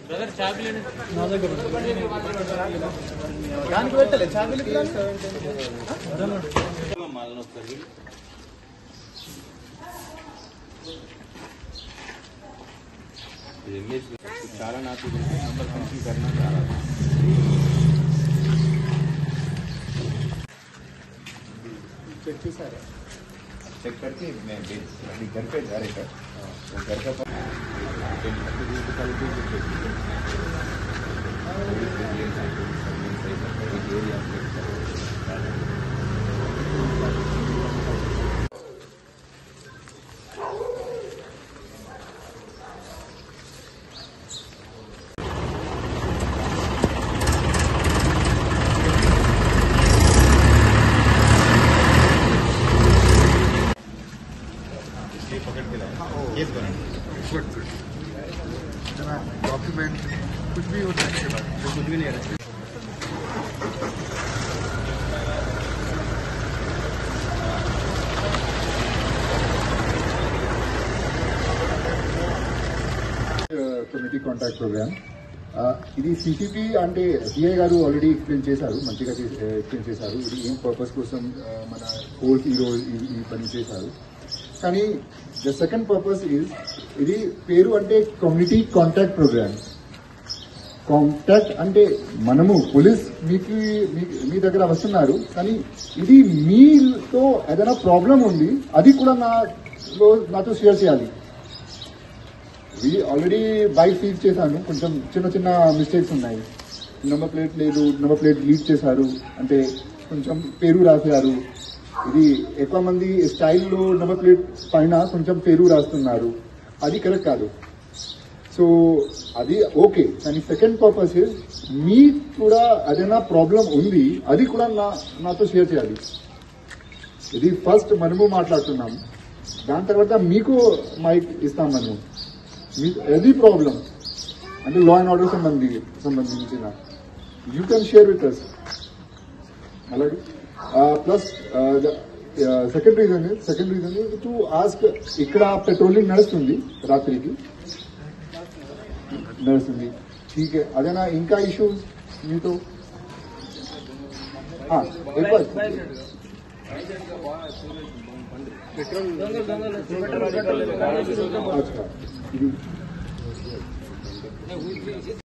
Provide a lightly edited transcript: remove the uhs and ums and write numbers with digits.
Brother చాబీ నా దగ్గర దానికి పెట్టలే చాబీలకి చాలా నాకు नंबर कंफर्म करना चाह रहा था। चेक करके मैं अभी घर पे जा रहे वो घर का पकड़ के लाए केस बनाए डॉक्यूमेंट कुछ भी होता है इसके बाद कुछ भी नहीं रहा। కమ్యూనిటీ కాంటాక్ట్ ప్రోగ్రామ్ ఇది సిసిపి అంటే సిఐ గారు ఆల్రెడీ ఎక్స్ప్లెయిన్ చేశారు, మంచిగా ఎక్స్ప్లెయిన్ చేశారు. ఇది ఏం పర్పస్ కోసం మన హోల్ ఈ పని చేశారు. కానీ ద సెకండ్ పర్పస్ ఈజ్ ఇది పేరు అంటే కమ్యూనిటీ కాంటాక్ట్ ప్రోగ్రామ్. కాంటాక్ట్ అంటే మనము పోలీస్ మీ దగ్గర వస్తున్నారు, కానీ ఇది మీతో ఏదైనా ప్రాబ్లం ఉంది అది కూడా నాతో షేర్ చేయాలి. ఇది ఆల్రెడీ బైక్ సీజ్ చేశాను, కొంచెం చిన్న మిస్టేక్స్ ఉన్నాయి. నెంబర్ ప్లేట్ లేదు, నెంబర్ ప్లేట్ లీడ్ చేశారు, అంటే కొంచెం పేరు రాశారు. ఇది ఎక్కువ మంది స్టైల్లో నెంబర్ ప్లేట్ పైన కొంచెం పేరు రాస్తున్నారు, అది కరెక్ట్ కాదు. సో అది ఓకే, కానీ సెకండ్ పర్పస్ మీ కూడా ఏదైనా ప్రాబ్లం ఉంది అది కూడా నాతో షేర్ చేయాలి. ఇది ఫస్ట్ మనము మాట్లాడుతున్నాము, దాని తర్వాత మీకు మైక్ ఇస్తాం. మనము ఏది ప్రాబ్లం అంటే లా అండ్ ఆర్డర్ సంబంధించిన you can share with us. అలాగే plus second reason to ask, ఇక్కడ పెట్రోలింగ్ నడుస్తుంది, రాత్రికి నడుస్తుంది, ठीक है. అదేనా ఇంకా ఇష్యూస్ మీతో? अच्छा